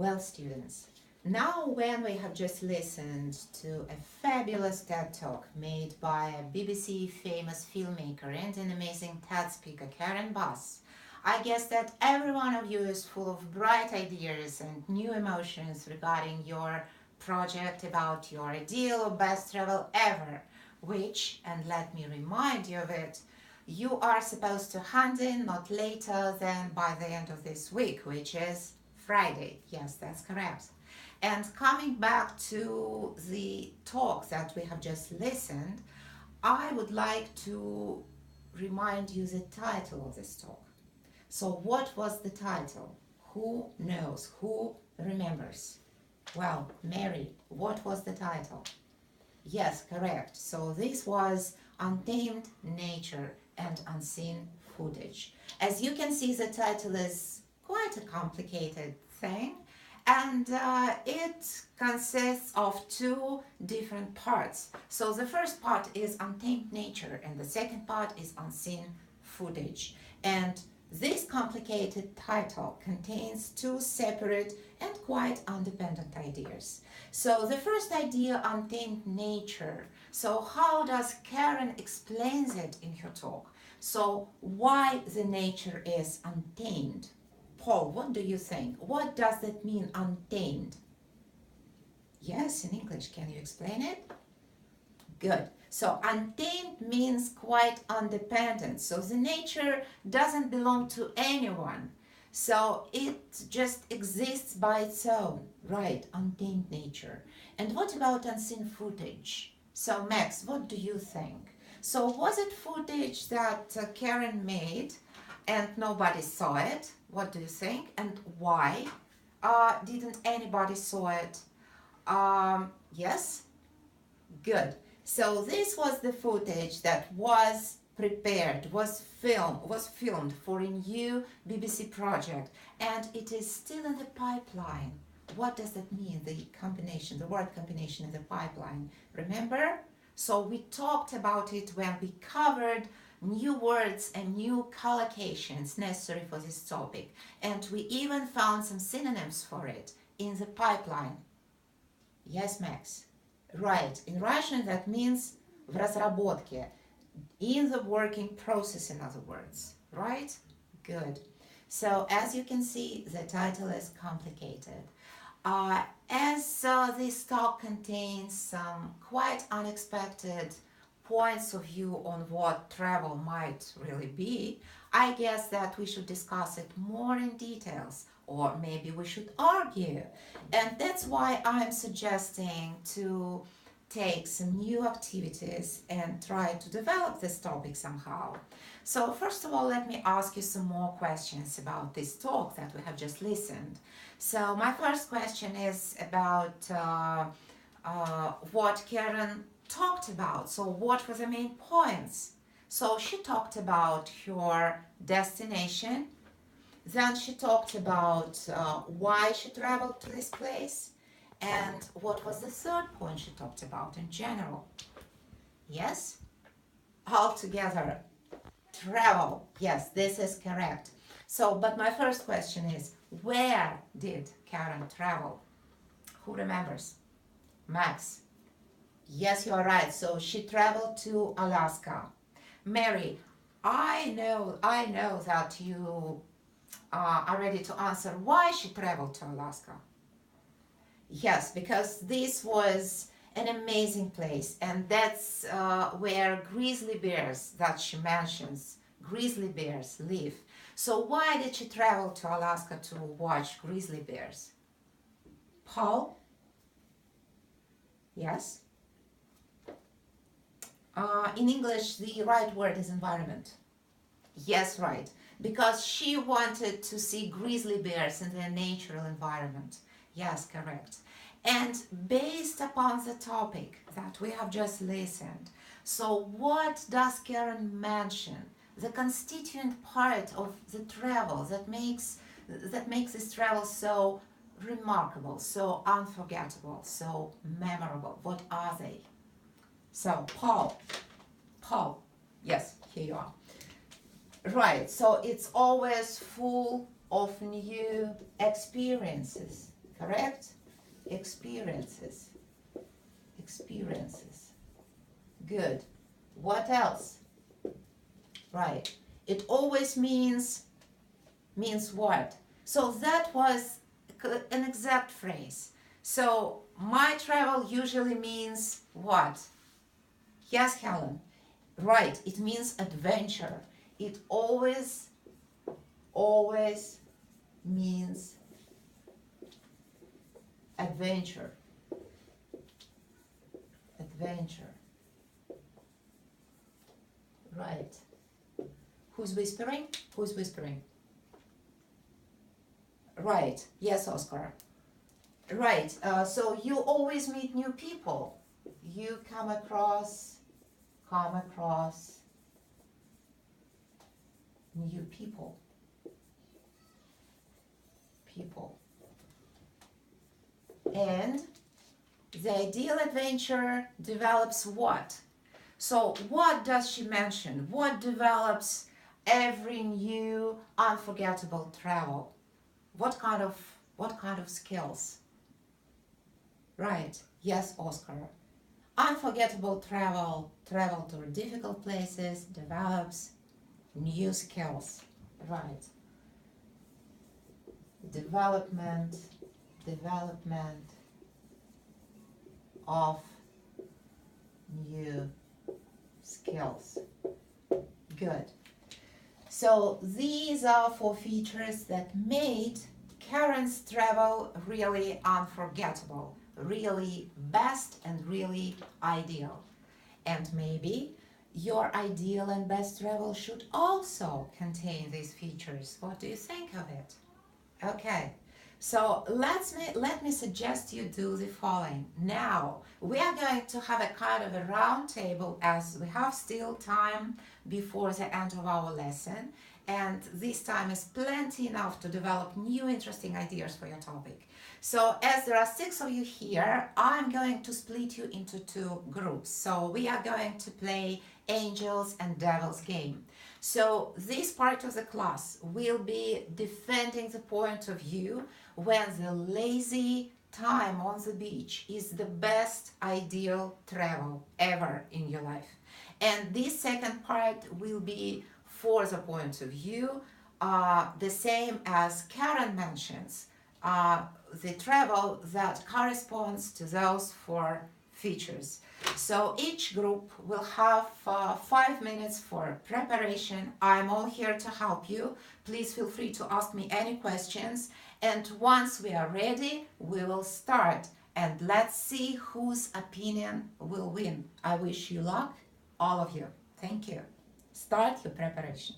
Well, students, now when we have just listened to a fabulous TED Talk made by a BBC famous filmmaker and an amazing TED speaker, Karen Bass, I guess that every one of you is full of bright ideas and new emotions regarding your project about your ideal or best travel ever, which, and let me remind you of it, you are supposed to hand in not later than by the end of this week, which is Friday. Yes, that's correct. And coming back to the talk that we have just listened, I would like to remind you the title of this talk. So what was the title? Who knows? Who remembers? Well, Mary, what was the title? Yes, correct. So this was Untamed Nature and Unseen Footage. As you can see, the title is quite a complicated thing, and it consists of two different parts. So the first part is Untamed Nature and the second part is Unseen Footage. And this complicated title contains two separate and quite independent ideas. So the first idea, Untamed Nature. So how does Karen explains it in her talk? So why the nature is untamed? Paul, what do you think? What does that mean, untamed? Yes, in English, can you explain it? Good. So untamed means quite independent. So the nature doesn't belong to anyone. So it just exists by its own. Right, untamed nature. And what about unseen footage? So Max, what do you think? So was it footage that Karen made and nobody saw it? What do you think? And why didn't anybody saw it? Yes? Good. So this was the footage that was prepared, was filmed for a new BBC project, and it is still in the pipeline. What does that mean, the combination, the word combination in the pipeline? Remember? So we talked about it when we covered new words and new collocations necessary for this topic, and we even found some synonyms for it in the pipeline. Yes, Max? Right, in Russian that means в разработке, in the working process, in other words, right? Good. So as you can see, the title is complicated. As this talk contains some quite unexpected points of view on what travel might really be, I guess that we should discuss it more in details, or maybe we should argue. And that's why I'm suggesting to take some new activities and try to develop this topic somehow. So first of all, let me ask you some more questions about this talk that we have just listened. So my first question is about what Karen talked about. So what were the main points? So she talked about her destination, then she talked about why she traveled to this place, and what was the third point she talked about in general? Yes? Altogether, travel. Yes, this is correct. So, but my first question is, where did Karen travel? Who remembers? Max. Yes, you are right. So she traveled to Alaska. Mary, I know that you are ready to answer why she traveled to Alaska. Yes, because this was an amazing place, and that's where grizzly bears that she mentions, grizzly bears live. So why did she travel to Alaska to watch grizzly bears? Paul? Yes? In English, the right word is environment. Yes, right. Because she wanted to see grizzly bears in their natural environment. Yes, correct. And based upon the topic that we have just listened, so what does Karen mention? The constituent part of the travel that makes this travel so remarkable, so unforgettable, so memorable. What are they? So Paul, yes, here you are. Right, so it's always full of new experiences. Correct? Experiences. Experiences. Good. What else? Right. It always means what? So that was an exact phrase. So my travel usually means what? Yes, Helen. Right. It means adventure. It always means adventure. Adventure. Right. Who's whispering? Who's whispering? Right. Yes, Oscar. Right. So you always meet new people. You come across new people. And the ideal adventure develops what? So what does she mention? What develops every new unforgettable travel? What kind of skills? Right. Yes, Oscar. Unforgettable travel to difficult places develops new skills. Right. Development of new skills. Good. So these are 4 features that made Karen's travel really unforgettable, really best and really ideal. And maybe your ideal and best travel should also contain these features. What do you think of it? Okay, so let me suggest you do the following. Now, we are going to have a kind of a round table as we have still time before the end of our lesson. And this time is plenty enough to develop new interesting ideas for your topic. So as there are 6 of you here, I'm going to split you into 2 groups. So we are going to play Angels and Devils game. So this part of the class will be defending the point of view when the lazy time on the beach is the best ideal travel ever in your life. And this second part will be for the point of view, the same as Karen mentions, the travel that corresponds to those 4 features. So each group will have 5 minutes for preparation. I'm all here to help you. Please feel free to ask me any questions. And once we are ready, we will start. And let's see whose opinion will win. I wish you luck, all of you. Thank you. Start your preparation.